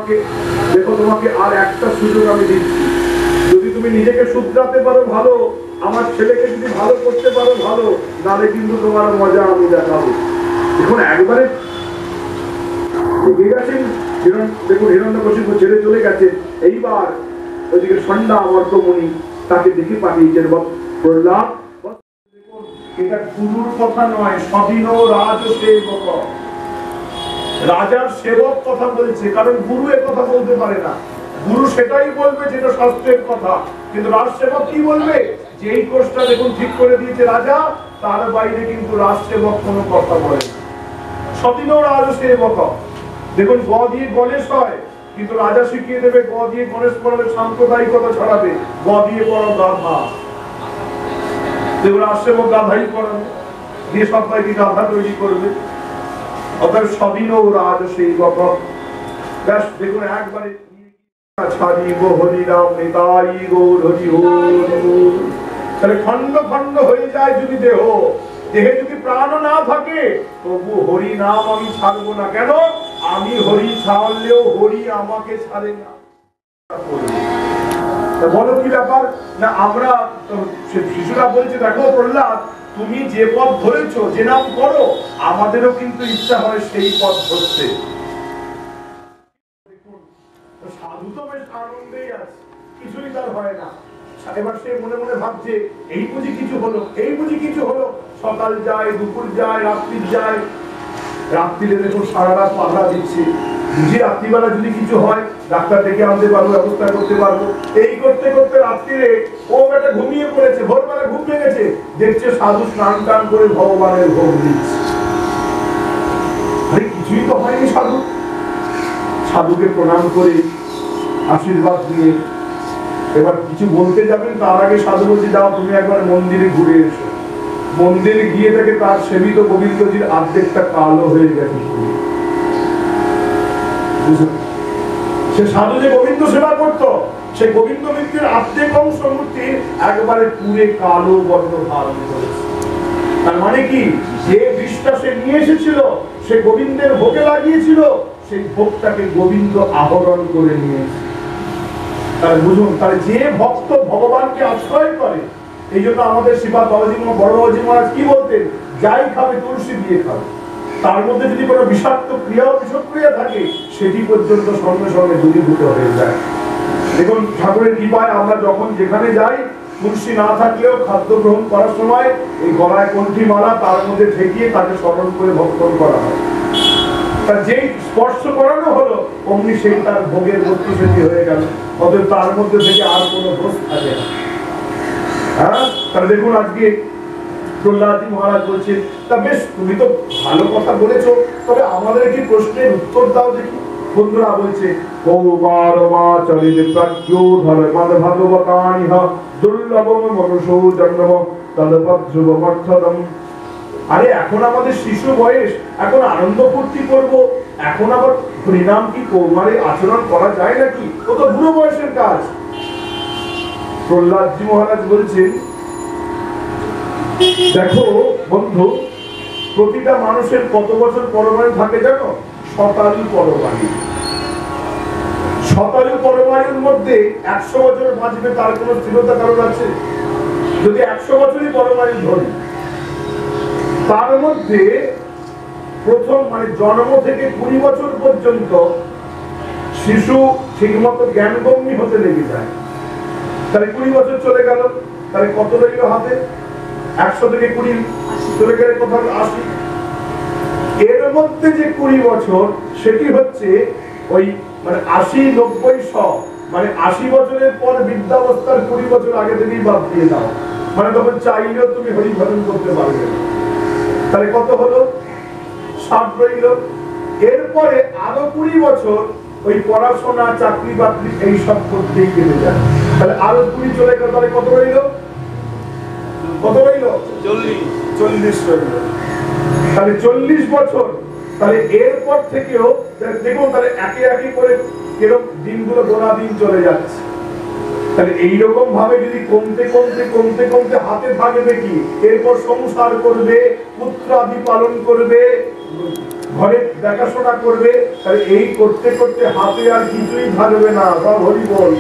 তোমাকে, দেখো তোমাকে আর একটা সুযোগ আমি দিচ্ছি, যদি তুমি নিজেকে শুধরাতে পারো ভালো, আমার ছেলেকে যদি ভালো করতে পারো ভালো, নালে কিন্তু তোমার মজা আমি দেখাবো। দেখুন একবারে গেছেন, দেখুন হিরণ্যকশিপু ছেড়ে চলে গেছে। এইবার ওইদিকে ষণ্ডা বর্তমণি তাকে দেখে পাঠিয়েছেন প্রহ্লাদ। এটা গুরুর কথা নয়, স্বাধীন রাজ সেবক, রাজার সেবক কথা বলছে, কারণ গুরু এ কথা বলতে পারে না। গুরু সেটাই বলবে যেটা শাস্ত্রের কথা, কিন্তু রাজ সেবক কি বলবে? যে এই কোর্সটা দেখুন ঠিক করে দিয়েছে রাজা, তার বাইরে কিন্তু রাজ সেবক কোনো কথা বলে না। স্বাধীন রাজ সেবক, দেখুন গ দিয়ে গণেশ হয়, কিন্তু রাজা শিখিয়ে দেবে গ দিয়ে গণেশ পড়ালে সাম্প্রদায়িকতা ছড়াবে, গ দিয়ে পড়ো গাধা। দেখুন রাজসেবক গাধাই করাবে, দিয়ে সবাইকে গাধা তৈরি করবে। অর্থাৎ স্বাধীন রাজ সেবক। ব্যাস দেখুন একবারে তাহলে খন্ড খন্ড হয়ে যায় যদি দেহ, দেহে যদি প্রাণ না থাকে তবু হরি নাম আমি ছাড়বো না। কেন? আমি হরি ছাড়লেও হরি আমাকে ছাড়ে না। বলো কি ব্যাপার না, আমরা শিশুরা বলছে দেখো প্রহ্লাদ তুমি যে পথ ধরেছো, যে নাম করো, আমাদেরও কিন্তু ইচ্ছা হয় সেই পথ ধরতে। সাধু তো বেশ আনন্দেই আছে, কিছুই তার হয় না। এবার সে মনে মনে ভাবছে এই বুঝি কিছু হলো, এই বুঝি কিছু হলো। সকাল যায়, দুপুর যায়, রাত্রি যায়। রাত্রিরে দেখুন সারা রাত পাহারা দিচ্ছে, বুঝি রাত্রিবেলা যদি কিছু হয় ডাক্তার ডেকে আনতে পারবো, ব্যবস্থা করতে পারবো। এই করতে করতে রাত্রিরে ও বেটা ঘুমিয়ে পড়েছে, ভোরবেলা ঘুম ভেঙেছে, দেখছে সাধু স্নান টান করে ভগবানের ভোগ দিচ্ছে। আরে কিছুই তো হয়নি সাধু। সাধুকে প্রণাম করে আশীর্বাদ দিয়ে এবার কিছু বলতে যাবেন, তার আগে সাধু বলছে যাও তুমি একবার মন্দিরে ঘুরে এসো। মন্দিরে গিয়ে দেখে তার সেবিত গোবিন্দজির অর্ধেকটা কালো হয়ে গেছে। সে সাধু যে গোবিন্দ সেবা করতো, সে গোবিন্দ মূর্তির অর্ধেক অংশ মূর্তি একবারে পুরে কালো বর্ণ ধারণ করেছে। তার মানে কি, যে বিষটা সে নিয়ে এসেছিল, সে গোবিন্দের ভোগে লাগিয়েছিল, সেই ভোগটাকে গোবিন্দ আহরণ করে নিয়েছে। তাহলে বুঝুন, তাহলে যে ভক্ত ভগবানকে আশ্রয় করে, এই জন্য আমাদের শ্রীপাদ বাবাজি বড় বাবাজি মহারাজ কি বলতেন, যাই খাবে তুলসী দিয়ে খাবে। তার মধ্যে যদি কোনো বিষাক্ত ক্রিয়া ও বিষক্রিয়া থাকে, সেটি পর্যন্ত সঙ্গে সঙ্গে দূরীভূত হয়ে যায়। দেখুন ঠাকুরের কৃপায় আমরা যখন যেখানে যাই, তুলসী না থাকলেও খাদ্য গ্রহণ করার সময় এই গলায় কণ্ঠী মালা তার মধ্যে ঠেকিয়ে তাকে স্মরণ করে ভক্ষণ করা হয়। তার যেই স্পর্শ করানো হলো অমনি সেই তার ভোগের বস্তু সেটি হয়ে গেল, অতএব তার মধ্যে থেকে আর কোনো দোষ থাকে না। হ্যাঁ, তাহলে দেখুন আজকে প্রহ্লাদজি মহারাজ বলছেন, তা বেশ তুমি তো ভালো কথা বলেছো, তবে আমাদের একটি প্রশ্নের উত্তর দাও দেখি। বন্ধুরা বলছে আরে এখন আমাদের শিশু বয়স, এখন আনন্দ ফুর্তি করবো, এখন আবার হরিনাম কি কৌমারে আচরণ করা যায় নাকি? ও তো বুড়ো বয়সের কাজ। প্রহ্লাদজি মহারাজ বলছেন দেখো বন্ধু, প্রতিটা মানুষের কত বছর পরমায়ু থাকে জানো? শতায়ু পরমায়ু। শতায়ু পরমায়ুর মধ্যে 100 বছর বাঁচবে তার কোন স্থিরতা কারণ আছে? যদি 100 বছরই পরমায়ু ধরি, তার মধ্যে প্রথম মানে জন্ম থেকে 20 বছর পর্যন্ত শিশু ঠিকমতো জ্ঞানগম্যি হতে লেগে যায়। তাহলে 20 বছর চলে গেল, তাহলে কত রইল হাতে? 100 থেকে 20 চলে গেলে কোথাও 80। এর মধ্যে যে 20 বছর, সেটি হচ্ছে ওই মানে 80, 90, 100, মানে 80 বছরের পর বৃদ্ধাবস্থার 20 বছর আগে থেকেই বাদ দিয়ে দাও, মানে তখন চাইলেও তুমি হরিভজন করতে পারবে না। তাহলে কত হলো? 60 রইল। এরপরে আরো 20 বছর ওই পড়াশোনা, চাকরি বাকরি এইসব করতেই কেটে যায়। তাহলে আরো 20 চলে গেল, তাহলে কত রইল? কত রইল? 40 রইল। তাহলে 40 বছর। তাহলে এরপর থেকেও দেখুন, তাহলে একে একে করে কিরকম দিনগুলো গোনা দিন চলে যাচ্ছে। তাহলে এইরকম ভাবে যদি কমতে কমতে কমতে কমতে হাতে থাকবে কি, এরপর সংসার করবে, পুত্র আদি পালন করবে, ঘরে দেখাশোনা করবে, তাহলে এই করতে করতে হাতে আর কিছুই থাকবে না, সব হরি বল।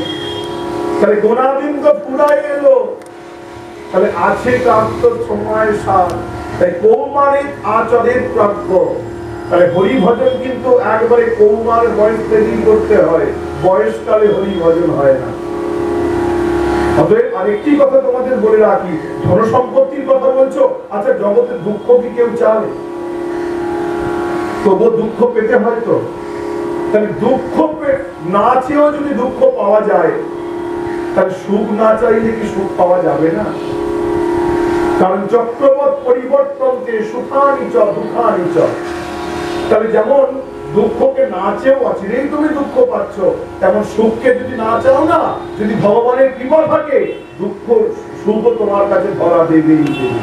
তাহলে গোনাদিন তো পুরাই এলো, তাহলে আছে প্রাপ্ত সময় সার, তাই কৌমারিক আচরের প্রাপ্য। তাহলে হরি ভজন কিন্তু একবারে কৌমার বয়স থেকেই করতে হয়, বয়সকালে হরি ভজন হয় না। অতএব আরেকটি কথা তোমাদের বলে রাখি, ধন সম্পত্তির কথা বলছো, আচ্ছা জগতে দুঃখ কি কেউ চায়? তবু দুঃখ পেতে হয় তো। তাহলে দুঃখ না চেয়েও যদি দুঃখ পাওয়া যায়, তাহলে সুখ না চাইলে কি সুখ পাওয়া যাবে না? কারণ চক্রবৎ পরিবর্তনকে সুখানি চ দুঃখানি চ। তাহলে যেমন দুঃখকে না চেয়েও অচিরেই তুমি দুঃখ পাচ্ছ, তেমন সুখকে যদি না চাও না, যদি ভগবানের কৃপা থাকে, দুঃখ সুখ তোমার কাছে ধরা দেবেই দেবে।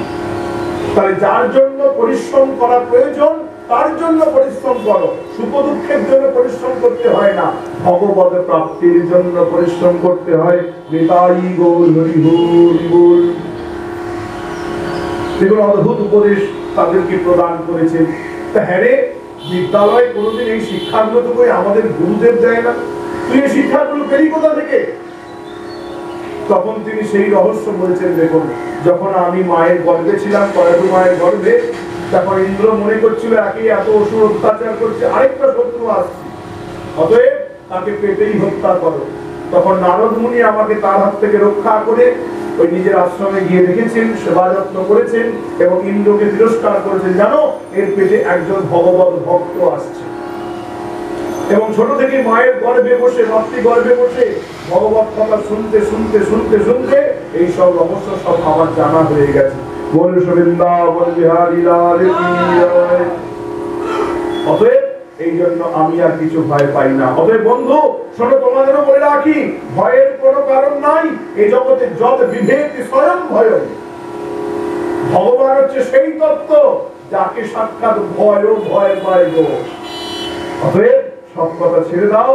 তাহলে যার জন্য পরিশ্রম করা প্রয়োজন তার জন্য পরিশ্রম করো, সুখ দুঃখের জন্য পরিশ্রম করতে হয় না, ভগবত প্রাপ্তির জন্য পরিশ্রম করতে হয়। নিতাই গৌর হরি হরি বল। এগুলো অদ্ভুত উপদেশ তাদেরকে প্রদান করেছেন। তা হ্যাঁ রে, বিদ্যালয়ে কোনোদিন এই শিক্ষাগুলো তো কই আমাদের গুরুদেব দেয় না, তুই এই শিক্ষাগুলো পেলি কোথা থেকে? তখন তিনি সেই রহস্য বলেছেন, দেখুন যখন আমি মায়ের গর্ভে ছিলাম, কয়েক মায়ের গর্ভে, তখন ইন্দ্র মনে করছিল একে এত অসুর অত্যাচার করছে, আরেকটা শত্রু আসছে, অতএব তাকে পেটেই হত্যা করো। তখন নারদ মুনি আমাকে তার হাত থেকে রক্ষা করে ওই নিজের আশ্রমে গিয়ে রেখেছেন, সেবা যত্ন করেছেন এবং ইন্দ্রকে তিরস্কার করেছেন, জানো এর পেটে একজন ভগবত ভক্ত আসছে। এবং ছোট থেকে মায়ের গর্ভে বসে, মাতৃ গর্ভে বসে ভগবত কথা শুনতে শুনতে শুনতে শুনতে এই সব রহস্য সব আমার জানা হয়ে গেছে। বল বৃন্দাবন বিহারী লাল কি জয়। অতএব এই জন্য আমি আর কিছু ভয় পাই না। অতএব বন্ধু শোনো, তোমাদেরও বলে রাখি, ভয়ের কোনো কারণ নাই। এই জগতে যত বিভেদ স্বয়ং ভয়। ভগবান হচ্ছে সেই তত্ত্ব যাকে সাক্ষাৎ ভয় ভয় পায় গো। অতএব সব কথা ছেড়ে দাও,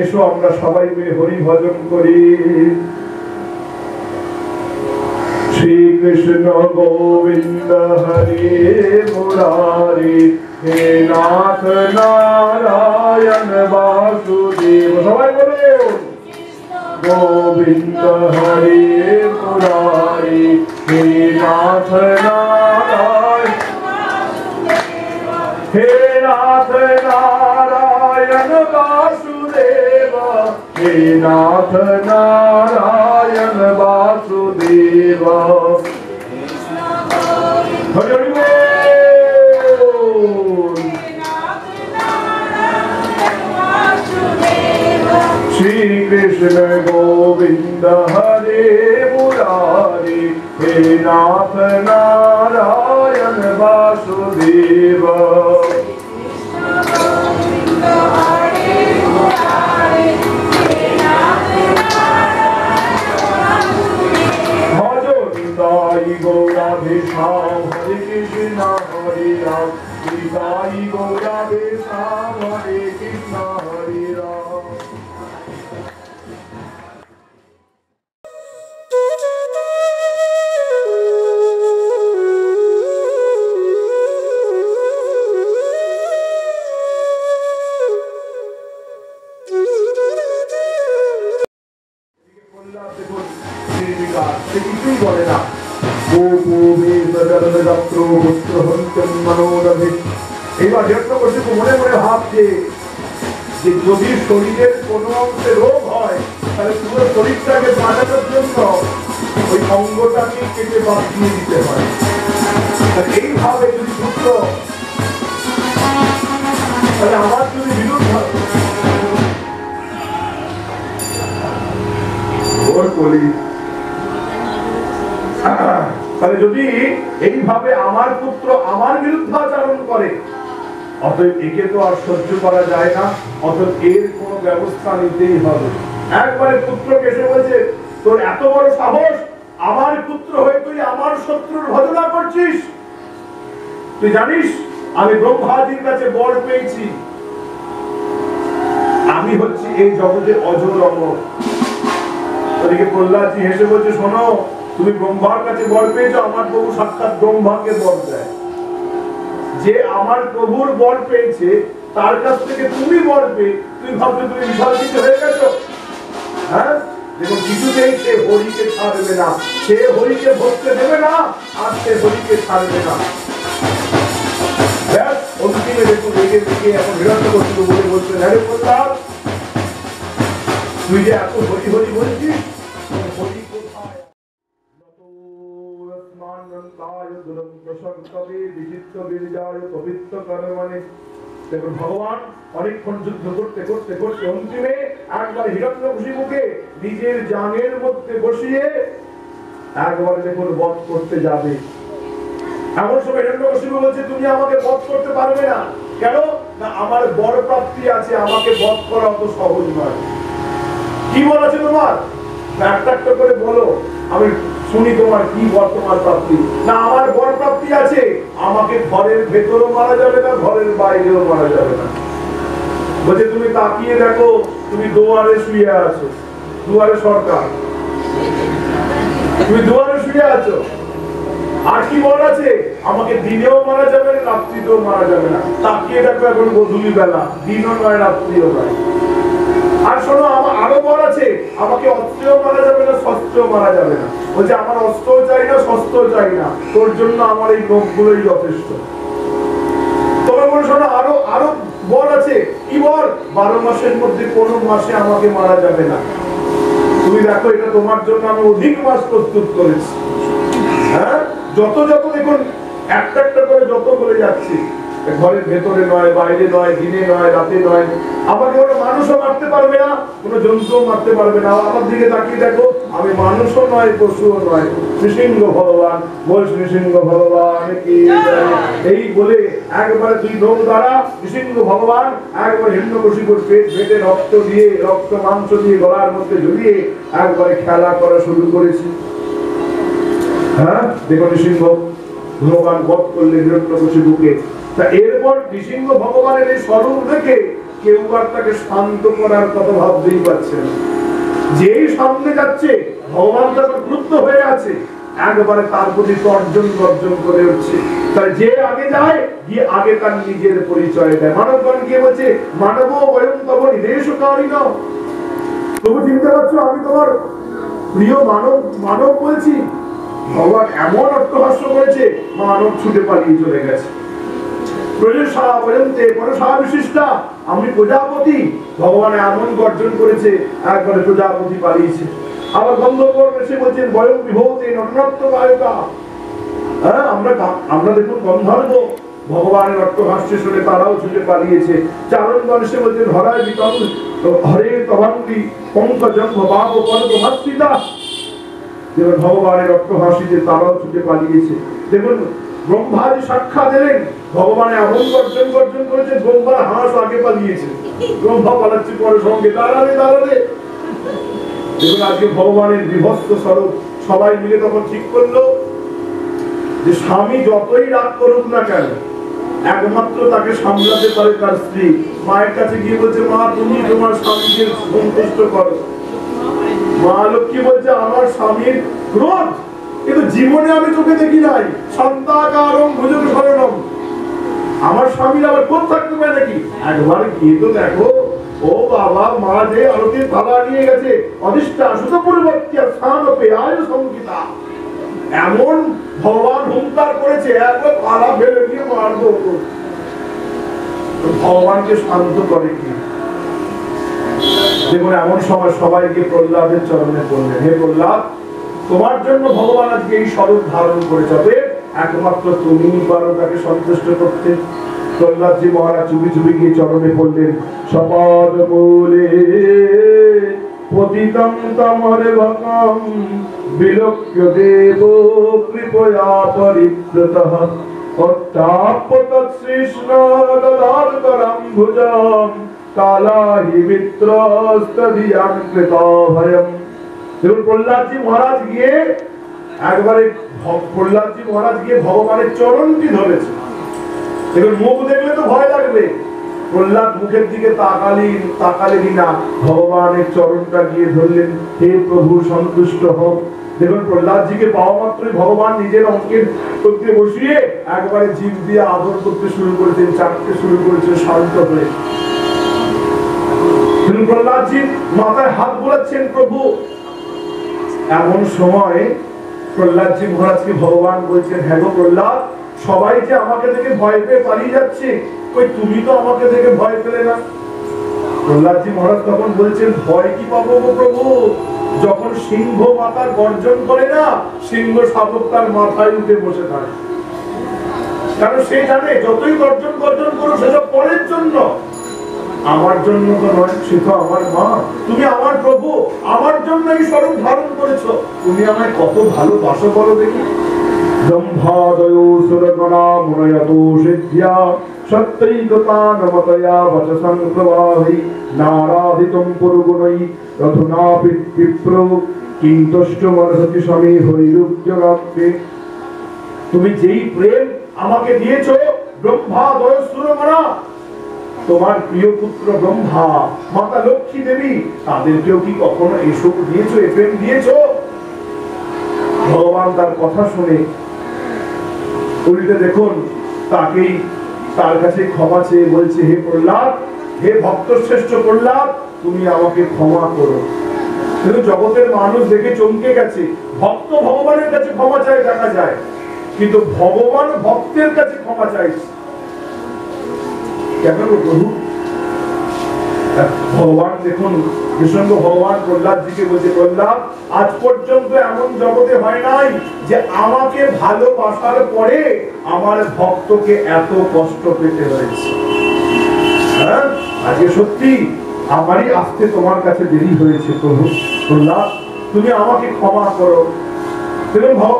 এসো আমরা সবাই মিলে হরি ভজন করি। শ্রী কৃষ্ণ গোবিন্দ হরে মুরারি, হে নাথ নারায়ণ বাসুদেব। সবাই বলো গোবিন্দ হরে মুরারি, হে নাথ নারায়ণ, হে নাথ নারায়ণ বাসুদেব, হে নাথ নারায়ণ বাসুদেব। হরি হরি বল। শ্রী কৃষ্ণ গোবিন্দ হরে মুরারি, হে নাথ নারায়ণ বাসুদেব। গৌরাধেশ্যাম হরে কৃষ্ণ হরে রাম, গীতাই গৌরাধেশ্যাম হরে কৃষ্ণ হরে রাম। কিছুই বলে না, এইবার মনে মনে ভাবছে যে যদি শরীরের কোনো অংশে রোগ হয়, তাহলে পুরো শরীরটাকে বাঁচানোর জন্য ওই অঙ্গটাকে কেটে বাদ দিয়ে দিতে হয়। এইভাবে যদি পুত্র, তাহলে আমার যদি বিরোধ হয়, তাহলে যদি এইভাবে আমার পুত্র আমার বিরুদ্ধাচরণ করে, অতএব একে তো আর সহ্য করা যায় না, অতএব এর কোন ব্যবস্থা নিতেই হবে। একবারে পুত্রকে এসে বলছে, তোর এত বড় সাহস, আমার পুত্র হয়ে তুই আমার শত্রুর ভজনা করছিস? তুই জানিস আমি ব্রহ্মাদির কাছে বর পেয়েছি, আমি হচ্ছি এই জগতে অজর অমর। ওদিকে প্রহ্লাদজি হেসে বলছে, শোনো তুমি ব্রহ্মার কাছে বর পেয়েছো, আমার প্রভু সাক্ষাৎ ব্রহ্মাকে বর দেয়। যে আমার প্রভুর বর পেয়েছে তার কাছ থেকে তুমি বর পেয়ে তুমি ভাবছো তুমি বিশাল কিছু হয়ে গেছো। হ্যাঁ, দেখুন কিছুতেই সে হরিকে ছাড়বে না, সে হরিকে ভক্তি দেবে না, আর সে হরিকে ছাড়বে না। ব্যাস অন্তিমে দেখুন রেগে রেগে এখন হিরণ্যকশিপু বলে বলছে, আরে প্রহ্লাদ তুই যে এত হরি হরি বলছিস, হরি কোথায়? দেখুন ভগবান অনেকক্ষণ যুদ্ধ করতে করতে করতে অন্তিমে একবার হিরণ্যকশিপুকে নিজের জানের মধ্যে বসিয়ে একবার দেখুন বধ করতে যাবে। এমন সময় হিরণ্যকশিপু বলছে, তুমি আমাকে বধ করতে পারবে না। কেন না, আমার বর প্রাপ্তি আছে, আমাকে বধ করা অত সহজ নয়। কি বল আছে তোমার? একটা একটা করে বলো, আমি শুনি তোমার কি বর্তমান প্রাপ্তি। না, আমার বর প্রাপ্তি আছে, আমাকে ঘরের ভেতরও মারা যাবে না, ঘরের বাইরেও মারা যাবে না। বলছে তুমি তাকিয়ে দেখো, তুমি দুয়ারে শুয়ে আছো, দুয়ারে সরকার, তুমি দুয়ারে শুয়ে আছো। আর কি বর আছে? আমাকে দিনেও মারা যাবে না, রাত্রিতেও মারা যাবে না। তাকিয়ে দেখো এখন গোধূলি বেলা, দিনও নয় রাত্রিও নয়। আর শোনো, আমার আরো বর আছে, আমাকে অস্ত্রেও মারা যাবে না, শস্ত্রেও মারা যাবে না। বলছে আমার অস্ত্রও চাই না, শস্ত্রও চাই না, তোর জন্য আমার এই লোকগুলোই যথেষ্ট। তবে বলে শোনো, আরো আরো বর আছে। কি বর? 12 মাসের মধ্যে কোনো মাসে আমাকে মারা যাবে না। তুমি দেখো, এটা তোমার জন্য আমি অধিক মাস প্রস্তুত করেছি। হ্যাঁ, যত যত দেখুন একটা একটা করে যত বলে যাচ্ছি, ঘরের ভেতরে নয়, বাইরে নয়, দিনে নয়, রাতে নয়। আমাকে কোনো মানুষও মারতে পারবে না, কোনো জন্তুও মারতে পারবে না। আমার দিকে তাকিয়ে দেখো, আমি মানুষও নয়, পশুও নয়। নৃসিংহ ভগবান, বল নৃসিংহ ভগবান কি। এই বলে একবারে দুই নখ দ্বারা নৃসিংহ ভগবান একবার হিরণ্যকশিপুর পেট ফেটে রক্ত দিয়ে, রক্ত মাংস দিয়ে গলার মধ্যে ঝুলিয়ে একবারে খেলা করা শুরু করেছে। হ্যাঁ, দেখো নৃসিংহ ভগবান বধ করলেন হিরণ্যকশিপুকে। তা এরপর নৃসিংহ ভগবানের এই স্বরূপ দেখে কেউ আর তাকে শান্ত করার কথা ভাবতেই পারছে না। যেই সামনে যাচ্ছে ভগবান তার ক্রুদ্ধ হয়ে আছে, একবারে তার প্রতি গর্জন করে উঠছে। তাই যে আগে যায় গিয়ে আগে তার নিজের পরিচয় দেয়। মানবগণ গিয়ে বলছে, মানব বয়ম তব নিদেশকারী নও। তবু চিনতে পারছো আমি তোমার প্রিয় মানব, মানব বলছি। ভগবান এমন অট্টহাস্য করেছে, মানব ছুটে পালিয়ে চলে গেছে। আমি প্রজাপতি, ভগবান এমন গর্জন করেছে, একবারে প্রজাপতি পালিয়েছে। আবার গন্ধর্ব এসে বলছেন, বয়ম বিভূতি নন্নত্ব গায়িকা। হ্যাঁ, আমরা দেখুন গন্ধর্ব, ভগবানের অট্টহাস্য শুনে তারাও ছুটে পালিয়েছে। চারণগণ এসে বলছেন, হরায় বিতং হরে তবাঙ্গি পঙ্কজং ভাব পরমহস্তিতা। দেখুন ভগবানের অট্টহাসিতে তারাও ছুটে পালিয়েছে। দেখুন ব্রহ্মাজি সাক্ষাৎ দিলেন, ভগবান এমন গর্জন করেছে, ব্রহ্মার হাঁস আগে পালিয়েছে, ব্রহ্মা পালাচ্ছে পরে সঙ্গে, দাঁড়ালে দাঁড়ালে। দেখুন আজকে ভগবানের বিভৎস স্বরূপ। সবাই মিলে তখন ঠিক করলো যে স্বামী যতই রাগ করুক না কেন, একমাত্র তাকে সামলাতে পারে তার স্ত্রী। মায়ের কাছে গিয়ে বলছে, মা তুমি তোমার স্বামীকে সন্তুষ্ট করো। মা লক্ষ্মী বলছে, আমার স্বামীর ক্রোধ কিন্তু জীবনে আমি তোকে দেখি নাই। সন্তাকারম ভুজগ শরণম, আমার স্বামীর আবার ক্রোধ থাকতে পারে নাকি? একবার গিয়ে তো দেখো, ও বাবা, মা যে আরতির থালা নিয়ে গেছে, অধিষ্ঠা সুত পরিবর্তী স্থান পেয়ায় সংগীতা। এমন ভগবান হুঙ্কার করেছে, একবার থালা ফেলে দিয়ে মারবো। ভগবানকে শান্ত করে কি? দেখুন এমন সময় সবাইকে প্রহ্লাদের চরণে পড়লেন, হে প্রহ্লাদ, তোমার জন্য ভগবান আজকে এই স্বরূপ ধারণ করেছে, একমাত্র তুমি পারো তাকে সন্তুষ্ট করতে। প্রহ্লাদজি মহারাজ চুপি চুপি গিয়ে চরণে পড়লেন। সপদ মূলে পতিতং তমরে ভকম বিলোক্য দেব কৃপয়া পরিব্রতঃ অত্তাপ তৎসৃষ্ণ দদারকরম ভুজম কালাহি মিত্রস্তদিয়াং কৃতভয়ম। দেখুন প্রহ্লাদজি মহারাজ গিয়ে একবারে ভগবানের চরণটি ধরেছে। দেখুন মুখ দেখলে তো ভয় লাগবে, প্রহ্লাদ মুখের দিকে তাকালেনই না, ভগবানের চরণটা গিয়ে ধরলেন। হে প্রভু সন্তুষ্ট হোক, দেখুন প্রহ্লাদজিকে পাওয়া মাত্রই ভগবান নিজের অঙ্কের করতে বসিয়ে একবারে জিভ দিয়ে আদর করতে শুরু করেছেন, চাটতে শুরু করেছেন শান্ত হয়ে। প্রহ্লাদজি মাথায় হাত বোলাচ্ছেন প্রভু। এমন সময় প্রহ্লাদজি মহারাজকে ভগবান বলছেন, হ্যাঁ গো প্রহ্লাদ, সবাই যে আমাকে দেখে ভয় পেয়ে পালিয়ে যাচ্ছে, কই তুমি তো আমাকে দেখে ভয় পেলে না। প্রহ্লাদজি মহারাজ তখন বলছেন, ভয় কি পাবো গো প্রভু, যখন সিংহ মাতার গর্জন করে না, সিংহ শাবক তার মাথায় উঠে বসে থাকে। কারণ সে জানে যতই গর্জন করো সেসব পরের জন্য, আমার জন্য তো নয়, সে তো আমার মা, তুমি আমার প্রভু, আমার জন্য এই স্বরূপ ধারণ করেছো, তুমি আমায় কত ভালোবাসো বলো দেখি। ব্রহ্মাদয়ো সুরগণা মুনয়তো সিদ্ধ্যা সত্যৈকতানমতয়া বচসং প্রবাহি নারাধিতং পুরগুণৈ রথুনা বিপ্র কিন্তষ্টমর্হতি সমী হৈরুক্যগাপ্তে। তুমি যেই প্রেম আমাকে দিয়েছো ব্রহ্মাদয় সুরগণা, তোমার প্রিয় পুত্র ব্রহ্মা, মাতা লক্ষ্মী দেবী, তাদেরকেও কি কখনো এসব দিয়েছো, এ প্রেম দিয়েছো? ভগবান তার কথা শুনে উল্টে দেখুন তাকেই তার কাছে ক্ষমা চেয়ে বলছে, হে প্রহ্লাদ, হে ভক্ত শ্রেষ্ঠ প্রহ্লাদ, তুমি আমাকে ক্ষমা করো। কিন্তু জগতের মানুষ দেখে চমকে গেছে, ভক্ত ভগবানের কাছে ক্ষমা চায় দেখা যায়, কিন্তু ভগবান ভক্তের কাছে ক্ষমা চাইছে কেন প্রভু? ভগবান দেখুন কৃষ্ণ ভগবান প্রহ্লাদজিকে বলছে, প্রহ্লাদ, আজ পর্যন্ত এমন জগতে হয় নাই যে আমাকে ভালোবাসার পরে আমার ভক্তকে এত কষ্ট পেতে হয়েছে। হ্যাঁ, আজকে সত্যি আমারই আসতে তোমার কাছে দেরি হয়েছে প্রভু, প্রহ্লাদ তুমি আমাকে ক্ষমা করো।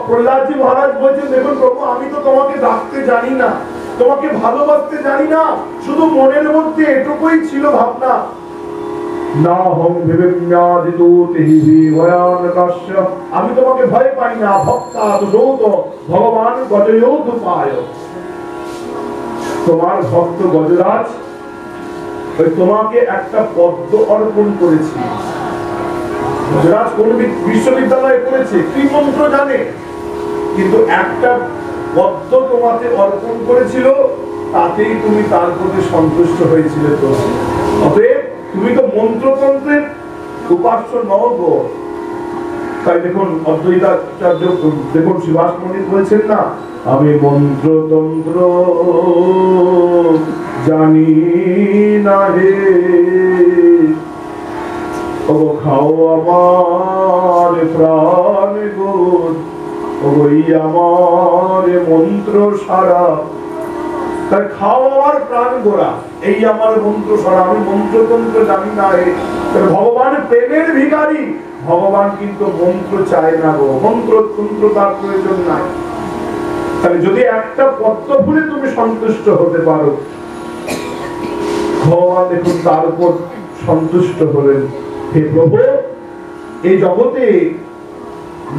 প্রহ্লাদজি মহারাজ বলছেন, দেখুন প্রভু, আমি তো তোমাকে ডাকতে জানি না, তোমাকে ভালোবাসতে জানি না, শুধু মনের মধ্যে এটুকুই ছিল ভাবনা, না হম বিবেম্যাদিতু তেহি ভয়ানকাস্য, আমি তোমাকে ভয় পাই না, ভক্তাৎ যৌত ভগবান গজয়ৌত পায়। তোমার ভক্ত গজরাজ ওই তোমাকে একটা পদ্ম অর্পণ করেছি। গজরাজ কোন বিশ্ববিদ্যালয়ে পড়েছে, কি মন্ত্র জানে, কিন্তু একটা পদ্ম তোমাকে অর্পণ করেছিল, তাতেই তুমি তার প্রতি সন্তুষ্ট হয়েছিলে। তো অতএব তুমি তো মন্ত্রতন্ত্রের উপাস্য নও গো। তাই দেখুন অদ্বৈতাচার্য দেখুন শিবাস পণ্ডিত বলছেন না, আমি মন্ত্রতন্ত্র জানি না হে, ও খাও আমার প্রাণ গোদ, ওই আমার মন্ত্র সারা, তাই খাও আমার প্রাণ গোড়া, এই আমার মন্ত্র সারা, আমি মন্ত্রতন্ত্র জানি না। ভগবান প্রেমের ভিখারি, ভগবান কিন্তু মন্ত্র চায় না গো, মন্ত্রতন্ত্র তার প্রয়োজন নাই। তাহলে যদি একটা পদ্ম ফুলে তুমি সন্তুষ্ট হতে পারো, ভগবান দেখুন তার উপর সন্তুষ্ট হলেন। হে প্রভু, এই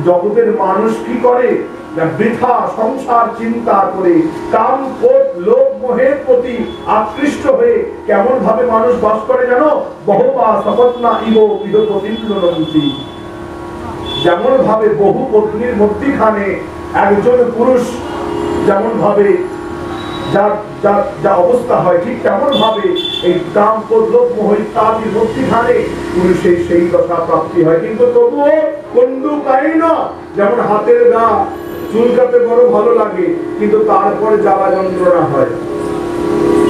জগতের মানুষ কি করে, বৃথা সংসার চিন্তা করে কাম ক্রোধ লোভ মোহের প্রতি আকৃষ্ট হয়ে কেমন ভাবে মানুষ বাস করে জানো? বহুবা সপত্না ইব বিদপতিন্নন্তি, যেমন ভাবে বহু পত্নীর মধ্যখানে একজন পুরুষ যেমন ভাবে যা অবস্থা হয়, ঠিক তেমন ভাবে এই কাম ক্রোধ লোভ মোহ ইত্যাদির মধ্যখানে পুরুষের সেই দশা প্রাপ্তি হয়। কিন্তু তবুও কন্ডু কাহিন, যেমন হাতের গা চুলকাতে বড় ভালো লাগে, কিন্তু তারপরে জ্বালা যন্ত্রণা হয়,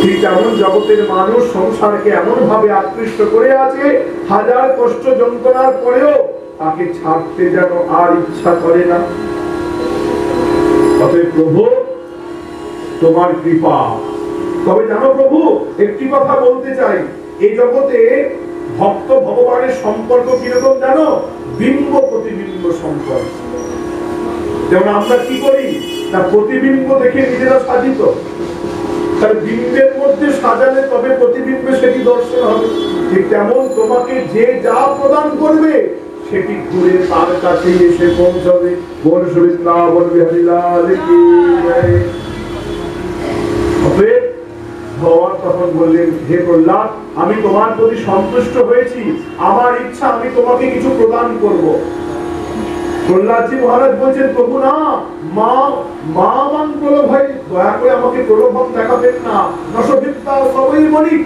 ঠিক তেমন জগতের মানুষ সংসারকে এমন ভাবে আকৃষ্ট করে আছে, হাজার কষ্ট যন্ত্রণার পরেও তাকে ছাড়তে যেন আর ইচ্ছা করে না। অতএব প্রভু তোমার কৃপা। তবে জানো প্রভু, একটি কথা বলতে চাই, এই জগতে ভক্ত ভগবানের সম্পর্ক কিরকম জানো? বিম্ব প্রতিবিম্ব সম্পর্ক। যেমন আমরা কি করি না, প্রতিবিম্ব দেখে নিজেরা সাজিত, তার বিম্বের মধ্যে সাজালে তবে প্রতিবিম্বে সেটি দর্শন হবে। ঠিক তেমন তোমাকে যে যা প্রদান করবে সেটি ঘুরে তার কাছে এসে পৌঁছবে। বল বৃন্দাবন বিহারী লাল কি জয়। ভগবান তখন বললেন, হে প্রহ্লাদ, আমি তোমার প্রতি সন্তুষ্ট হয়েছি, আমার ইচ্ছা আমি তোমাকে কিছু প্রদান করব। প্রহ্লাদজি মহারাজ বলছেন প্রভু না, মা মা মান প্রলোভাই, দয়া করে আমাকে প্রলোভন দেখাবেন না। নশবিদ্যা সবই বলি,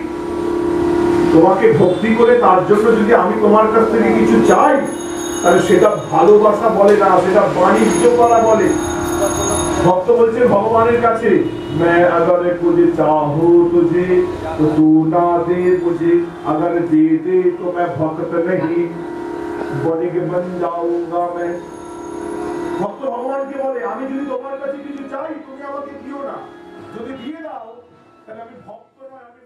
তোমাকে ভক্তি করে তার জন্য যদি আমি তোমার কাছ থেকে কিছু চাই, তাহলে সেটা ভালোবাসা বলে না, সেটা বাণিজ্য করা বলে। ভক্ত বলছে ভগবানের কাছে, मैं अगर कुछ चाहूं तुझे तो तू ना दे मुझे, अगर दे दे तो मैं भक्त नहीं बनिक बन जाऊंगा मैं। ভক্ত ভগবানকে বলে আমি যদি তোমার কাছে কিছু চাই তুমি আমাকে দিও না, যদি দিয়ে দাও তাহলে আমি ভক্ত নয়, আমি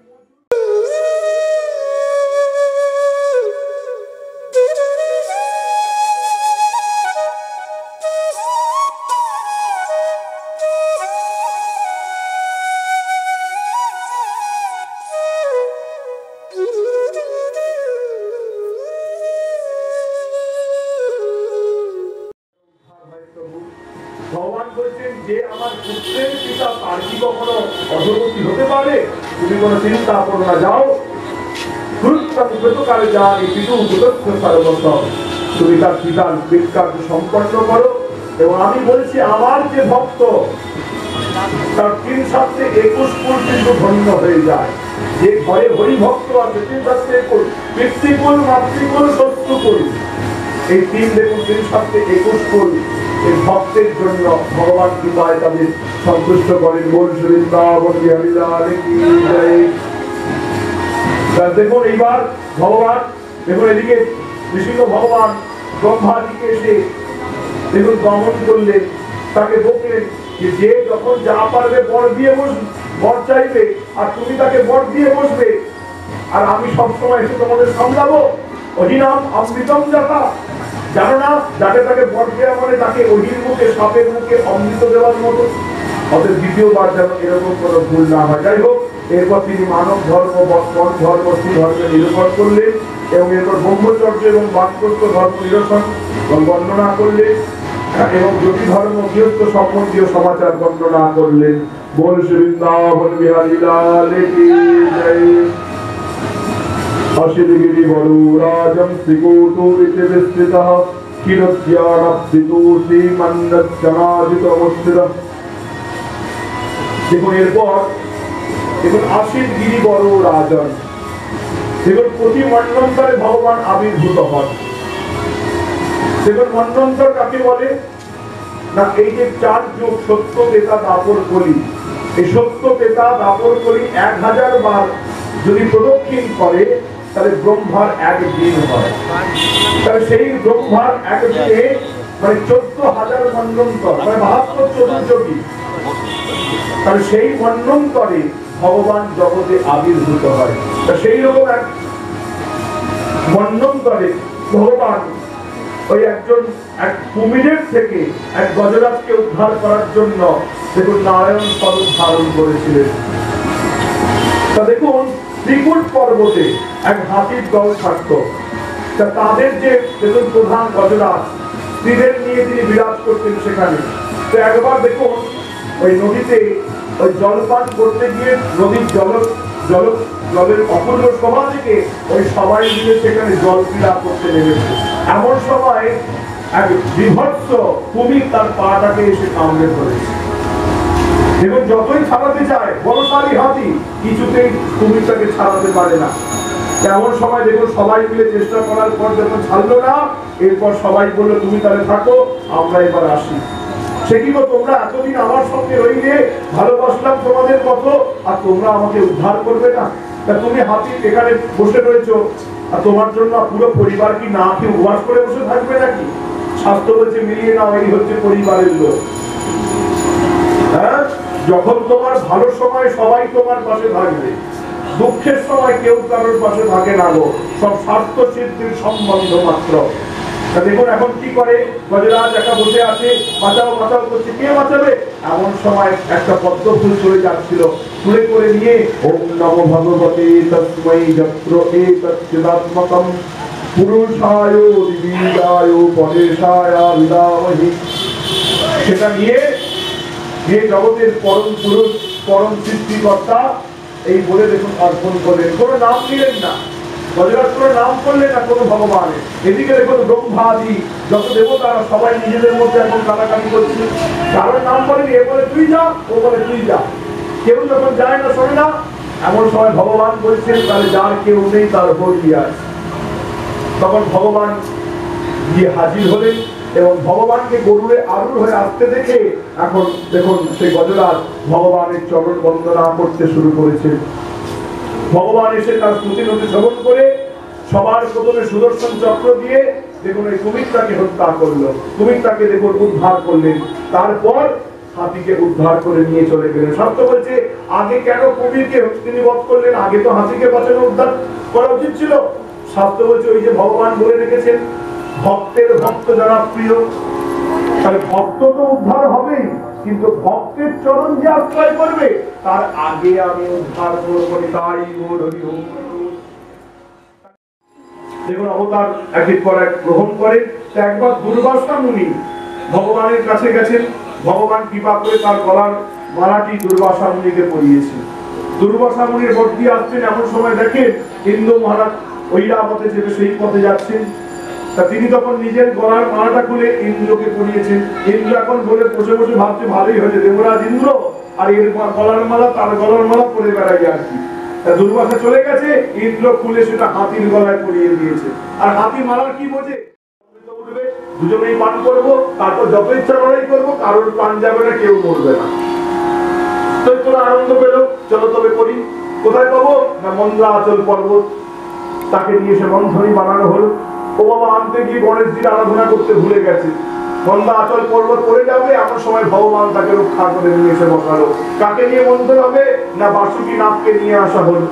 ভগবান বলছেন যে আমার পুত্রের পিতা তার কি কখনো অধোগতি হতে পারে? তুমি কোনো চিন্তা করো না, যাও তুমি তার পিতার বিজ্ঞান সম্পন্ন করো। এবং আমি বলছি আমার যে ভক্ত তার 3-7-21 কুল কিন্তু ধন্য হয়ে যায়। যে ঘরে হরি ভক্ত আছে 3-7-21 পিতৃকুল, মাতৃকুল, শত্রুকুল, এই 3 দেখুন 3-7-21 কুল এই ভক্তের জন্য ভগবান কৃপায় তাদের সন্তুষ্ট করেন। বল বৃন্দাবন বিহারী লাল কি জয়। দেখুন এইবার ভগবান, দেখুন এদিকে ঋষিক ভগবান ব্রহ্মাদিকে এসে দেখুন দমন করলেন, তাকে বললেন যে যখন যা পারবে বর দিয়ে বসবে, বর চাইবে আর তুমি তাকে বর দিয়ে বসবে, আর আমি সবসময় এসে তোমাদের সামলাবো। অহিনাম অমৃতম যাতা, জানো না যাকে তাকে বর দেওয়া মানে তাকে অহির মুখে, সাপের মুখে অমৃত দেওয়ার মতো। অতএব দ্বিতীয়বার যেন এরকম কোনো ভুল না হয়। যাই হোক, এরপর তিনি মানব ধর্ম, বর্তমান ধর্ম, শ্রী ধর্মে নিরূপণ করলেন এবং এরপর ব্রহ্মচর্য এবং বাক্যস্থ ধর্ম নিরসন বর্ণনা করলেন এবং জ্যোতি ধর্ম গৃহস্থ সম্বন্ধীয় সমাচার বর্ণনা করলেন। বল বৃন্দাবন বিহারী লাল কি জয়। অশিরগিরি বলু রাজম শ্রীকূটু ইতি বিস্তৃতঃ ক্ষীরজ্ঞানপ্সিতু শ্রীমন্নচ্চনাজিতমস্তির। দেখুন এরপর দেখুন আশির গিরি বড় রাজন, দেখুন প্রতি মন্বন্তরে ভগবান আবির্ভূত হন। দেখুন মন্বন্তর কাকে বলে না, এই যে 4 যুগ সত্য তেতা দাপর কলি, এই সত্য তেতা দাপর কলি 1000 বার যদি প্রদক্ষিণ করে তাহলে ব্রহ্মার 1 দিন হয়। তাহলে সেই ব্রহ্মার 1 দিনে মানে 14,000 মন্বন্তর, মানে 72 চতুর্যুগী। তাহলে সেই মন্বন্তরে ভগবান জগতে আবির্ভূত হয়। সেই রকম এক মন্বন্তরে ভগবান ওই এক কুমিরের থেকে এক গজরাজকে উদ্ধার করার জন্য দেখুন নারায়ণ স্বরূপ ধারণ করেছিলেন। তা দেখুন ত্রিকুট পর্বতে এক হাতির দল থাকত। তা তাদের যে দেখুন প্রধান গজরাজ, স্ত্রীদের নিয়ে তিনি বিরাজ করতেন সেখানে। তো একবার দেখুন ওই নদীতে ওই জলপান করতে গিয়ে নদীর জলের অপূর্ব শোভা থেকে ওই সবাই মিলে সেখানে জল ক্রীড়া করতে নেমেছে। এমন সময় এক বিভৎস কুমির তার পাটাকে এসে কামড়ে ধরেছে। এবং যতই ছাড়াতে চায় বলশালী হাতি, কিছুতেই কুমিরটাকে ছাড়াতে পারে না। এমন সময় দেখুন সবাই মিলে চেষ্টা করার পর যখন ছাড়লো না, এরপর সবাই বললো তুমি তাহলে থাকো, আমরা এবার আসি। সে কি গো, তোমরা এতদিন আমার সঙ্গে রইলে, ভালোবাসলাম তোমাদের কত, আর তোমরা আমাকে উদ্ধার করবে না? তা তুমি হাতি এখানে বসে রয়েছো, আর তোমার জন্য পুরো পরিবার কি না খেয়ে উপবাস করে বসে থাকবে নাকি? শাস্ত্র বলছে মিলিয়ে নাও, এই হচ্ছে পরিবারের লোক। হ্যাঁ, যখন তোমার ভালো সময় সবাই তোমার পাশে থাকবে, দুঃখের সময় কেউ কারোর পাশে থাকে না গো, সব স্বার্থ সিদ্ধির সম্বন্ধ মাত্র। দেখুন এখন কি করে, গজরাজ একা বসে আছে, বাঁচাও বাঁচাও করছে, কে বাঁচাবে? এমন সময় একটা পদ্ম ফুল চলে যাচ্ছিল, তুলে করে নিয়ে ওম নমো ভগবতে তস্मै যত্র এতচ্চিদাত্মকম পুরুষায় দিবিদায় পরেশায় বিদামহি, সেটা নিয়ে যে জগতের পরম পুরুষ, পরম সৃষ্টিকর্তা এই বলে দেখুন অর্পণ করলেন। কোনো নাম নিলেন না, গজরাজ কোনো নাম করলে না কোনো ভগবানের। এদিকে দেখুন ব্রহ্মাদি যত দেবতারা সবাই নিজেদের মধ্যে এখন কাটাকাটি করছে, কারোর নাম করেনি, এ বলে তুই যা, ও বলে তুই যা, কেউ যখন যায় না শোনে না, এমন সময় ভগবান বলছেন তাহলে যার কেউ নেই তার ভোট দিয়ে আছে। তখন ভগবান গিয়ে হাজির হলেন এবং ভগবানকে গরুড়ে আরূঢ় হয়ে আসতে দেখে এখন দেখুন সেই গজরাজ ভগবানের চরণ বন্দনা করতে শুরু করেছে। ভগবান এসে তার স্তুতি নথি শ্রবণ করে সবার প্রথমে সুদর্শন চক্র দিয়ে দেখুন এই কুমিরটাকে হত্যা করলো, কুমিরটাকে দেখুন উদ্ধার করলেন, তারপর হাতিকে উদ্ধার করে নিয়ে চলে গেলেন। শাস্ত্র বলছে আগে কেন কুমিরকে তিনি বধ করলেন, আগে তো হাতিকে বাঁচানো উদ্ধার করা উচিত ছিল। শাস্ত্র বলছে ওই যে ভগবান বলে রেখেছেন ভক্তের ভক্ত যারা প্রিয়, তাহলে ভক্ত তো উদ্ধার হবেই, কিন্তু ভক্তের চরণ যে আশ্রয় করবে তার আগে আমি উদ্ধার করবো। তাই দেখুন অবতার একের পর এক গ্রহণ করে। একবার দুর্বাসা মুনি ভগবানের কাছে গেছেন, ভগবান কৃপা করে তার গলার মালাটি দুর্বাসা মুনিকে পরিয়েছে। দুর্বাসা মুনির ভোট দিয়ে আসছেন, এমন সময় দেখেন ইন্দ্র মহারাজ ঐরাবতে যেতে সেই পথে যাচ্ছেন। তা তিনি তখন নিজের গলার মালাটা খুলে ইন্দ্রকে পরিয়েছেন। ইন্দ্র এখন বলে বসে বসে ভাবছে ভালোই হয়েছে, দেবরাজ ইন্দ্র আর এর গলার মালা তার গলার মালা পরে বেড়াই আর কি। দুর্বাসা চলে গেছে, ইন্দ্র খুলে সেটা হাতির গলায় পরিয়ে দিয়েছে। আর হাতি মালার কি বোঝে, দুজনেই পান করবো, তারপর যত ইচ্ছা লড়াই করবো, কারোর প্রাণ যাবে না, কেউ মরবে না। তো তোরা আনন্দ পেল, চলো তবে করি। কোথায় পাবো না মন্দ্রাচল পর্বত, তাকে নিয়ে এসে মন্থনী বানানো হলো। ও বাবা আনতে গিয়ে গণেশজির আরাধনা করতে ভুলে গেছে, মন্দাচল পর্বত পড়ে যাবে, এমন সময় ভগবান তাকে রক্ষা করে নিয়ে এসে বসালো। কাকে নিয়ে মন্থন হবে না বাসুকি নাথকে নিয়ে আসা হলো।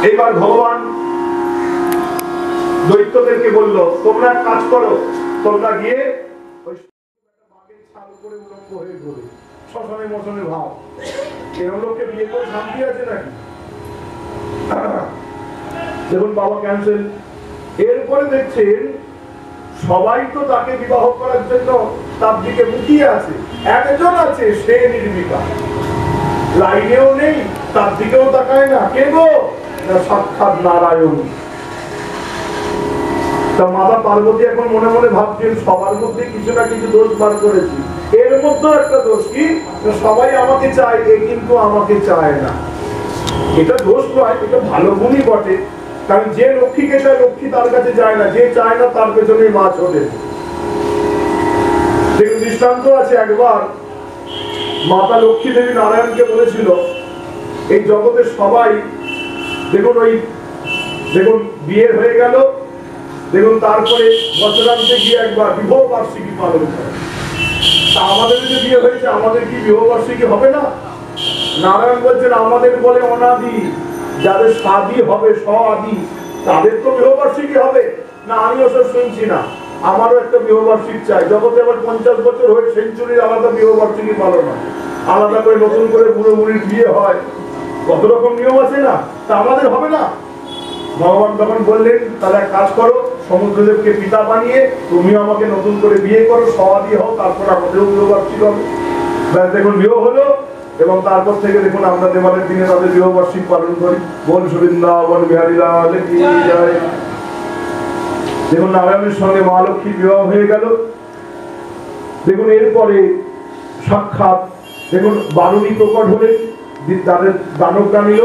এইবার ভগবান দৈত্যদেরকে বলল তোমরা এক কাজ করো, তোমরা গিয়ে ওই বাঘের ছাল করে উলঙ্গ হয়ে ঘুরে শ্মশানে মশনে ভাব, এরকম লোককে বিয়ে করে শান্তি আছে নাকি? দেখুন বাবা ক্যান্সেল। এরপরে দেখছেন সবাই তো তাকে বিবাহ করার জন্য তার দিকে মুখিয়ে আছে, একজন আছে সে নির্বিকার, লাইনেও নেই, তার দিকেও তাকায় না। কে গো? সাক্ষাৎ নারায়ণ। তা মাতা পার্বতী এখন মনে মনে ভাবছেন সবার মধ্যে কিছু না কিছু দোষ বার করেছি, এর মধ্যে একটা দোষ কি সবাই আমাকে চায়, এ কিন্তু আমাকে চায় না। এটা দোষ নয়, এটা ভালো গুণই বটে, কারণ যে লক্ষ্মীকে চায় লক্ষ্মী তার কাছে যায় না, যে চায় না তার পেছনে মাছ ওঠে। দেখুন দৃষ্টান্ত আছে, একবার মাতা লক্ষ্মী দেবী নারায়ণকে বলেছিল এই জগতের সবাই দেখুন ওই দেখুন বিয়ে হয়ে গেল, দেখুন তারপরে বছরান্তে গিয়ে একবার বিবাহ বার্ষিকী পালন করে। তা আমাদের যে বিয়ে হয়েছে আমাদের কি বিবাহ বার্ষিকী হবে না? নারায়ণ বলছেন আমাদের বলে অনাদি, যাদের সাদি হবে স্ব-আদি তাদের তো বিবাহ বার্ষিকী হবে না। আমি ওসব শুনছি না, আমারও একটা বিবাহ বার্ষিকী চাই। জগতে আবার 50 বছর হয়ে সেঞ্চুরির আলাদা বিবাহ বার্ষিকী পালন হয়, আলাদা করে নতুন করে বুড়ো বুড়ির বিয়ে হয়, কত রকম নিয়ম আছে না, তা আমাদের হবে না। ভগবান তখন বললেন তাহলে এক কাজ করো, সমুদ্রদেবকে পিতা বানিয়ে তুমিও আমাকে নতুন করে বিয়ে করো, সওয়াদি হও, তারপর আমাদেরও বিবাহ বার্ষিকী হবে। দেখুন বিবাহ হলো এবং তারপর থেকে দেখুন আমরা দেওয়ালের দিনে তাদের বিবাহ বার্ষিকী পালন করি। বল বৃন্দাবন বিহারী লাল কি জয়। দেখুন নারায়ণের সঙ্গে মা লক্ষ্মীর বিবাহ হয়ে গেল। দেখুন এরপরে সাক্ষাৎ দেখুন বারুণী প্রকট হলেন, তাদের দানবটা নিল।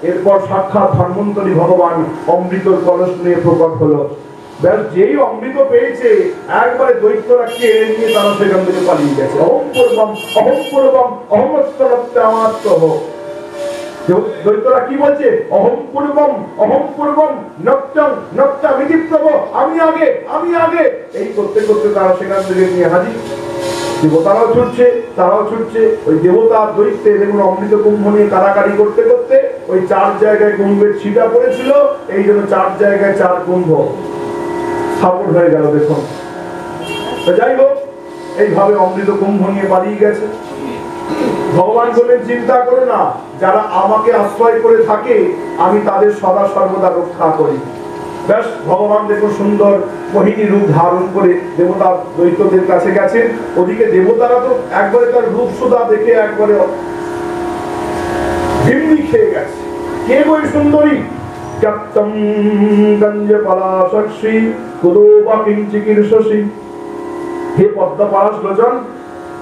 এরপর সাক্ষাৎ ধন্বন্তরী ভগবান অমৃতর কলস নিয়ে প্রকট হলো। যেই অমৃত পেয়েছে একবারে দৈত্যরা কেড়ে নিয়ে তারা সেখান থেকে পালিয়ে গেছে। অহম পূর্বম অহম পূর্বম অহমত্তরত্যামাত্মহ। দৈত্যরা কি বলছে? অহম পূর্বম অহম পূর্বম নক্তং নক্তামিতি প্রভ, আমি আগে আমি আগে, এই করতে করতে তারা সেখান থেকে নিয়ে হাজির। দেবতারাও ছুটছে, তারাও ছুটছে। ওই দেবতা দৈত্যে দেখুন অমৃত কুম্ভ নিয়ে কারাকারি করতে করতে ওই 4 জায়গায় কুম্ভের ছিটা পড়েছিল, এই জন্য 4 জায়গায় 4 কুম্ভ স্থাপন হয়ে গেল। দেখুন যাই হোক এইভাবে অমৃত কুম্ভ নিয়ে পালিয়ে গেছে। ভগবান বললেন চিন্তা করো না, যারা আমাকে আশ্রয় করে থাকে আমি তাদের সদা সর্বদা রক্ষা করি। ব্যাস ভগবান দেখুন সুন্দর মোহিনী রূপ ধারণ করে দেবতা দৈত্যদের কাছে গেছেন। ওদিকে দেবতারা তো একবারে তার রূপ সুধা দেখে একবারে ভিমনি খেয়ে গেছে। কে বই সুন্দরী? ক্যাপ্তম গঞ্জে পলাশী কুদো বা কিঞ্চিকীর্ষসি। হে পদ্মপলাশ লোচন,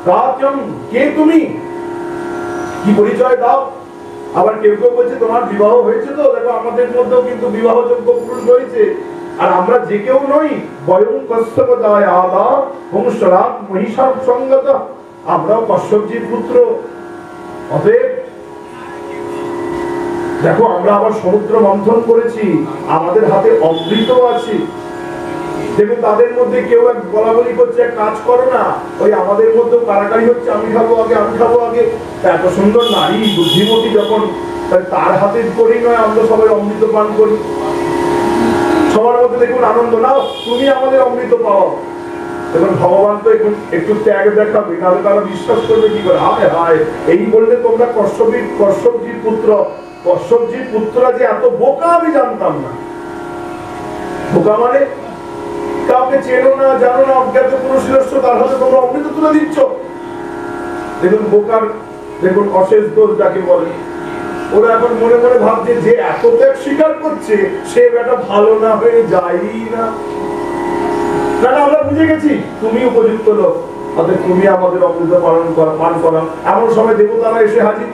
কাত্যম, কে তুমি, কি পরিচয় দাও? আবার কেউ কেউ বলছে তোমার বিবাহ হয়েছে তো, দেখো আমাদের মধ্যেও কিন্তু বিবাহযোগ্য পুরুষ রয়েছে, আর আমরা যে কেউ নই। বয়ং কশ্যপ দায় আদা বংশরাত মহিষার সঙ্গত, আমরাও কশ্যপজির পুত্র। অতএব দেখো আমরা আবার সমুদ্র মন্থন করেছি, আমাদের হাতে অমৃত আছে। দেখুন তাদের মধ্যে কেউ এক বলা বলি করছে, এক কাজ করো না, ওই আমাদের মধ্যে কারাকারি হচ্ছে, আমি খাবো আগে, আমি খাবো আগে। এত সুন্দর নারী বুদ্ধিমতী যখন, তার হাতে করেই নয় আমরা সবাই অমৃত পান করি। সবার মধ্যে দেখুন আনন্দ, নাও তুমি আমাদের অমৃত পাও। দেখুন ভগবান তো একটু ত্যাগ দেখাবে, নাহলে তারা বিশ্বাস করবে কি করে? হায় হায়, এই বললে তোমরা কশ্যপজির পুত্র। কশ্যপজির পুত্ররা যে এত বোকা আমি জানতাম না। বোকা মানে কাউকে চেনো না, জানো না, অজ্ঞাত পুরুষ, তার হাতে তোমরা অমৃত তুলে দিচ্ছ। দেখুন বোকার, দেখুন অশেষ দোষ যাকে বলে। ওরা এখন মনে মনে ভাবছে যে এত ত্যাগ স্বীকার করছে, সে বেটা ভালো না হয়ে যায়ই না। আমরা বুঝে গেছি তুমি উপযুক্ত লোক, অর্থাৎ তুমি আমাদের অমৃত পান করা। এমন সময় দেবতারা এসে হাজির।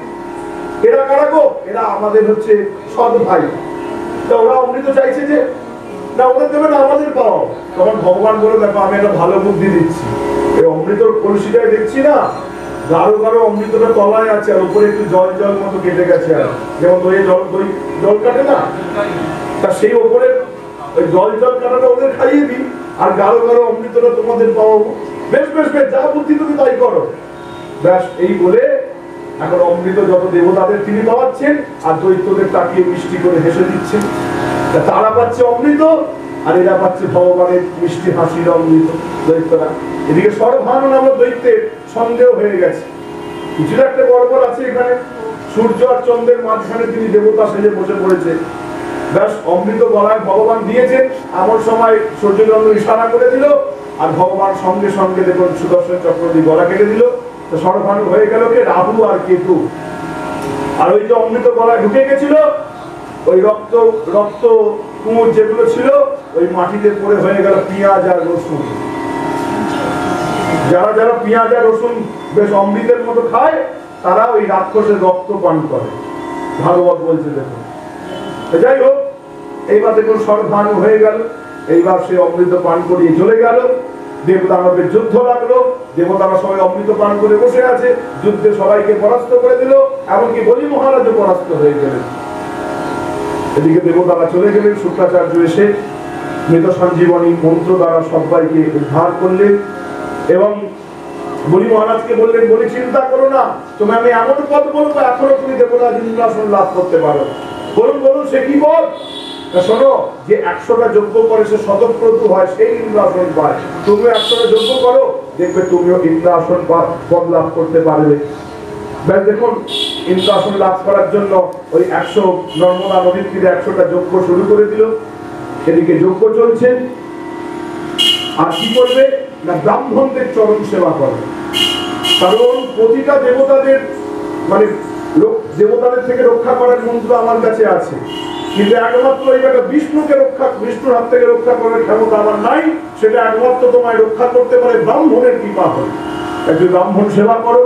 এরা কারা গো? এরা আমাদের হচ্ছে সৎ ভাই। তা ওরা অমৃত চাইছে যে না, ওদের দেবে না, আমাদের পাও। তখন ভগবান বলে, দেখো আমি একটা ভালো বুদ্ধি দিচ্ছি। এই অমৃতর কলসিটাই দেখছি না, গাঢ় গাঢ় অমৃতটা তলায় আছে, আর উপরে একটু জল জল মতো কেটে গেছে। আর যেমন জল কাটে না, তা সেই ওপরের ওই জল কাটাটা ওদের খাইয়ে দিই, আর গাঢ় গাঢ় অমৃতটা তোমাদের পাও। বেশ বেশ বেশ, যা বুদ্ধি তুমি তাই করো। ব্যাস এই বলে এখন অমৃত যত দেবতাদের তিনি পাওয়াচ্ছেন, আর দৈত্যদের তাকিয়ে মিষ্টি করে হেসে দিচ্ছেন। তারা পাচ্ছে অমৃত, আর এরা পাচ্ছে ভগবানের মিষ্টি হাসির অমৃত দৈত্যরা। এদিকে সর্বভানু নামক দৈত্যের সন্দেহ হয়ে গেছে, কিছুটা একটা গড়বড় আছে এখানে। সূর্য আর চন্দ্রের মাঝখানে তিনি দেবতা সেজে বসে পড়েছে। ব্যাস অমৃত গলায় ভগবান দিয়েছেন, এমন সময় সূর্যচন্দ্র ইশারা করে দিল, আর ভগবান সঙ্গে সঙ্গে দেখুন সুদর্শন চক্র দিয়ে গলা কেটে দিল। তো সর্বভানু হয়ে গেল কে? রাহু আর কেতু। আর ওই যে অমৃত গলায় ঢুকে গেছিল, ওই রক্ত কুমোর যেগুলো ছিল, ওই মাটিতে পড়ে হয়ে গেল পেঁয়াজ আর রসুন। যারা যারা পেঁয়াজ আর রসুন বেশ অমৃতের মতো খায়, তারা ওই রাক্ষসের রক্ত পান করে, ভাগবত বলছে। দেখুন যাই হোক, এইবার দেখুন সর্বভানু হয়ে গেল। এইবার সে অমৃত পান করিয়ে চলে গেল। দেবদানবের যুদ্ধ লাগলো, দেবতারা সবাই অমৃত পান করে বসে আছে। যুদ্ধে সবাইকে পরাস্ত করে দিল, এমনকি বলি মহারাজও পরাস্ত হয়ে গেলেন। এদিকে দেবতারা চলে গেলেন। শুক্রাচার্য এসে মৃত সঞ্জীবনী মন্ত্র দ্বারা সবাইকে উদ্ধার করলেন এবং বলি মহারাজকে বললেন, বলি চিন্তা করো না, তুমি আমি এমন পদ বলবো, এখনো তুমি দেবতার ইন্দ্রাসন লাভ করতে পারো। বলুন বলুন, সে কি পদ? শোনো, যে 100টা যজ্ঞ করে সে শতক্রতু হয়, সেই ইন্দ্রাসন পায়। তুমি 100টা যজ্ঞ করো, দেখবে তুমিও ইন্দ্রাসন পদ লাভ করতে পারবে। ব্যাস দেখুন, ইন্দ্রাসন লাভ করার জন্য ওই 100 নর্মদা নদীর তীরে 100টা যজ্ঞ শুরু করে দিল। এদিকে যজ্ঞ চলছে, আর কি করবে না, ব্রাহ্মণদের চরণ সেবা করে। কারণ প্রতিটা দেবতাদের মানে দেবতাদের থেকে রক্ষা করার মন্ত্র আমার কাছে আছে, কিন্তু একমাত্র এই বিষ্ণুর হাত থেকে রক্ষা করার ক্ষমতা আমার নাই। সেটা একমাত্র তোমায় রক্ষা করতে পারে ব্রাহ্মণের কৃপা হয়। একটু ব্রাহ্মণ সেবা করো।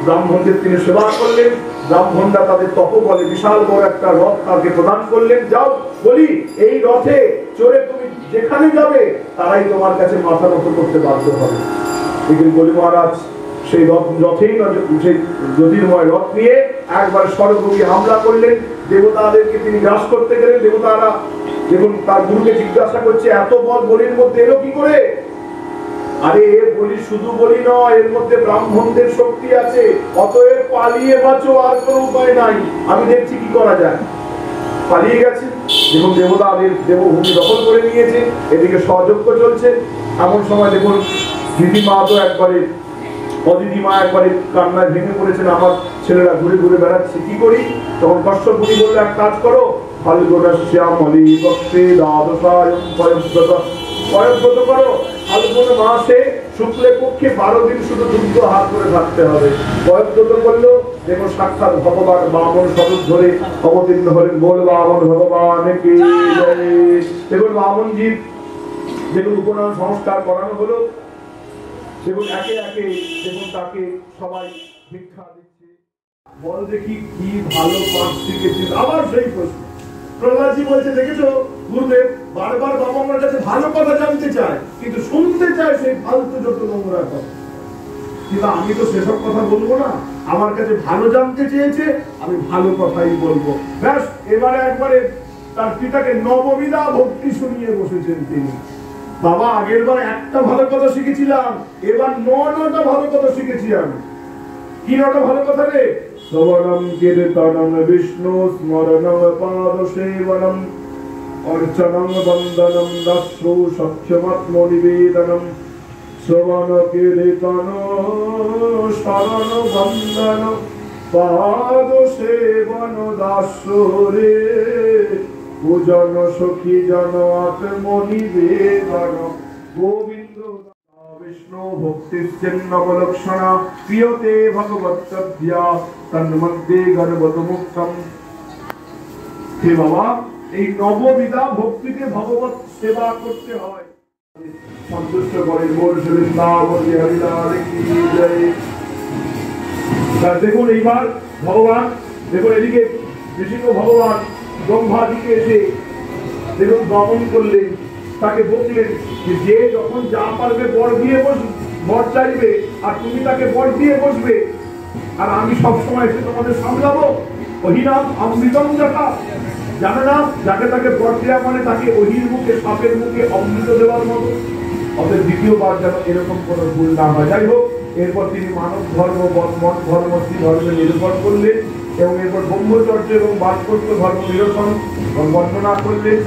ব্রাহ্মণদের তিনি সেবা করলেন। ব্রাহ্মণরা তাদের তপবলে বিশাল বড় একটা রথ তাকে প্রদান করলেন। যাও বলি, এই রথে চড়ে তুমি যেখানে যাবে, তারাই তোমার কাছে মাথা নত করতে বাধ্য হবে। কিন্তু বলি মহারাজ সেই রথেই সেই জ্যোতির্ময় রথ নিয়ে একবার স্বর্গকে হামলা করলেন। দেবতাদেরকে তিনি গ্রাস করতে গেলেন। দেবতারা দেখুন তার গুরুকে জিজ্ঞাসা করছে, এত বল বলির মধ্যে এলো কি করে? আরে বলি শুধু বলি নয়, এর মধ্যে ব্রাহ্মণদের শক্তি আছে, অতএব পালিয়ে বাঁচো, আর কোনো উপায় নাই, আমি দেখছি কি করা যায়। পালিয়ে গেছে। দেখুন দেবতাদের দেবভূমি দখল করে নিয়েছে, এদিকে সযজ্ঞ চলছে। এমন সময় দেখুন দিদিমা তো একবারে অদিতিমা একবারে কান্নায় ভেঙে পড়েছেন, আমার ছেলেরা ঘুরে ঘুরে বেড়াচ্ছে, কি করি? তখন কশ্যপ মুনি বললে, এক কাজ করো, ফাল্গুনশ্যামলি বক্ষে দ্বাদশায়ং পয়ব্রত করো। ফাল্গুন মাসে শুক্লে পক্ষে 12 দিন শুধু দুগ্ধ হাত করে থাকতে হবে। পয়ব্রত করলো দেখুন সাক্ষাৎ ভগবান বামন স্বরূপ ধরে অবতীর্ণ হলেন। বল বামন ভগবান কি জয়। দেখুন বামনজি দেখুন উপনাম সংস্কার করানো হলো। দেখুন একে একে দেখুন তাকে সবাই ভিক্ষা দিচ্ছে। বল দেখি কি ভালো পাঠ শিখেছিস। আবার সেই প্রশ্ন প্রহ্লাদজি বলছে, দেখেছো গুরুদেব বারবার বাবা আমার কাছে ভালো কথা জানতে চায়, কিন্তু শুনতে চায় সেই ফালতু যত নোংরা কথা। কিন্তু আমি তো সেসব কথা বলবো না, আমার কাছে ভালো জানতে চেয়েছে, আমি ভালো কথাই বলবো। ব্যাস এবারে একবারে তার পিতাকে নববিধা ভক্তি শুনিয়ে বসেছেন তিনি। বাবা আগের বার একটা ভালো কথা শিখেছিলাম, এবার নটা ভালো কথা শিখেছি আমি। কি নটা ভালো কথা রে? শ্রবণম কীর্তনম বিষ্ণু স্মরণম পাদ সেবনম অর্চনম বন্দনম দাস্যু সখ্যমাত্ম নিবেদনম শ্রবণ কীর্তন শরণ বন্দন পাদ সেবন দাস্য রে পূজন সখী জন আত্ম নিবেদন গোবিন্দ বিষ্ণু ভক্তিশ্চেন্নবলক্ষণা প্রিয়তে ভগবৎসদ্যা তন্মধ্যে গর্ভত মুক্তম। হে বাবা, এই নববিধা ভক্তিতে ভগবৎ সেবা করতে হয়, সন্তুষ্ট করেন। বল বৃন্দাবন হরিলাল কি জয়। দেখুন এইবার ভগবান, দেখুন এদিকে নৃসিংহ ভগবান ব্রহ্মাদিকে এসে দেখুন দমন করলেন, তাকে বললেন যে যখন যা পারবে বর দিয়ে বর চাইবে, আর তুমি তাকে বর দিয়ে বসবে, আর আমি সবসময় এসে তোমাদের সামলাবো। অহিনাম অমৃতম দেখা, জানো না যাকে তাকে বর দেওয়া মানে তাকে অহির মুখে সাপের মুখে অমৃত দেওয়ার মতো। অতএব দ্বিতীয়বার যেন এরকম কোন ভুল না হয়। যাই হোক, এরপর তিনি মানব ধর্ম মঠ ধর্ম শ্রী ধর্মে নিরূপণ করলেন এবং এরপর ব্রহ্মচর্য এবং বাৎসল্য ধর্ম নিরসন বর্ণনা করলেন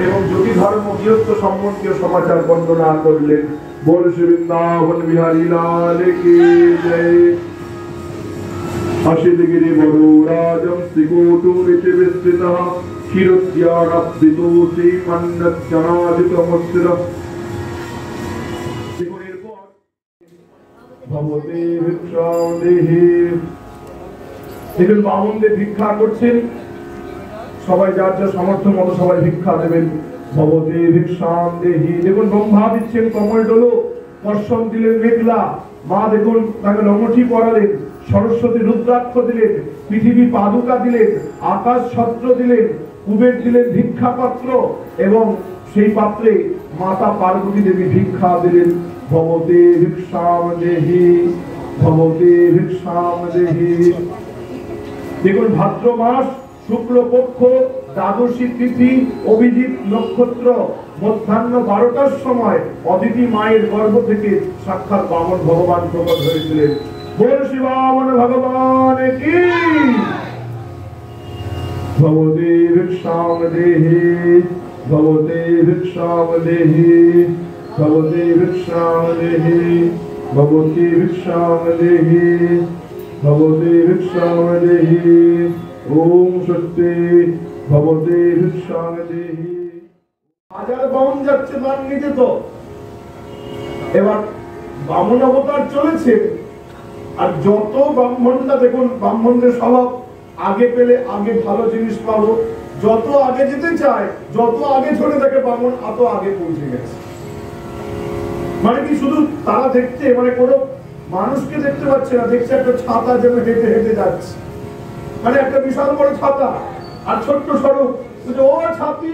এবং জ্যোতি ধর্ম গৃহস্থ সম্বন্ধীয় সমাচার বর্ণনা করলেন। বল শ্রী বৃন্দাবন বিহারী লাল কি জয়। অশিলগিরি বরুরাজম শ্রীকোটুরিতে বিস্তৃতঃ ক্ষীরোদ্যানাবৃতো শ্রীমন্নজ্জনাদিতমস্তিরঃ। দেখুন এরপর ভবতে ভিক্ষাং দেহি। দেখুন বামনদের ভিক্ষা করছেন, সবাই যার যার সামর্থ্য মতো সবাই ভিক্ষা দেবেন। ভবতে ভিক্ষাং দেহি। দেখুন ব্রহ্মা দিচ্ছেন কমল ডলো, কর্ষণ দিলেন মেঘলা, মা দেখুন তাকে লঙ্গটি পরালেন, সরস্বতী রুদ্রাক্ষ দিলেন, পৃথিবী পাদুকা দিলেন, আকাশ ছত্র দিলেন, কুবের দিলেন ভিক্ষা পাত্র এবং সেই পাত্রে মাতা পার্বতী দেবী ভিক্ষা দিলেন। ভবতে ভিক্ষাং দেহি, ভবতে ভিক্ষাং দেহি। দেখুন ভাদ্র মাস শুক্লপক্ষ দ্বাদশী তিথি অভিজিৎ নক্ষত্র মধ্যাহ্ন 12টার সময় অদিতি মায়ের গর্ভ থেকে সাক্ষাৎ বামন ভগবান প্রকট হয়েছিলেন। বল শ্রী বামন ভগবান কি। ভবতে ভিক্ষাং দেহি, ভবতে ভিক্ষাং দেহি, ভবতে ভিক্ষাং দেহি, ভবতে ভিক্ষাং দেহি, ভবতে ভিক্ষাং দেহি। ওম সত্যি ভবতে ভিক্ষাং দেহি। হাজার বামন যাচ্ছে তার নিজে তো এবার বামন অবতার চলেছে, আর যত ব্রাহ্মণরা দেখুন ব্রাহ্মণদের স্বভাব আগে পেলে আগে ভালো জিনিস পাবো, যত আগে যেতে চায় যত আগে চলে থাকে বামন এত আগে পৌঁছে গেছে। মানে কি শুধু তারা দেখতে মানে কোনো মানুষকে দেখতে পাচ্ছে না, দেখছে একটা ছাতা যেন হেঁটে হেঁটে যাচ্ছে, মানে একটা বিশাল বড় ছাতা আর ছোট্ট সড়ক, ও ছাতি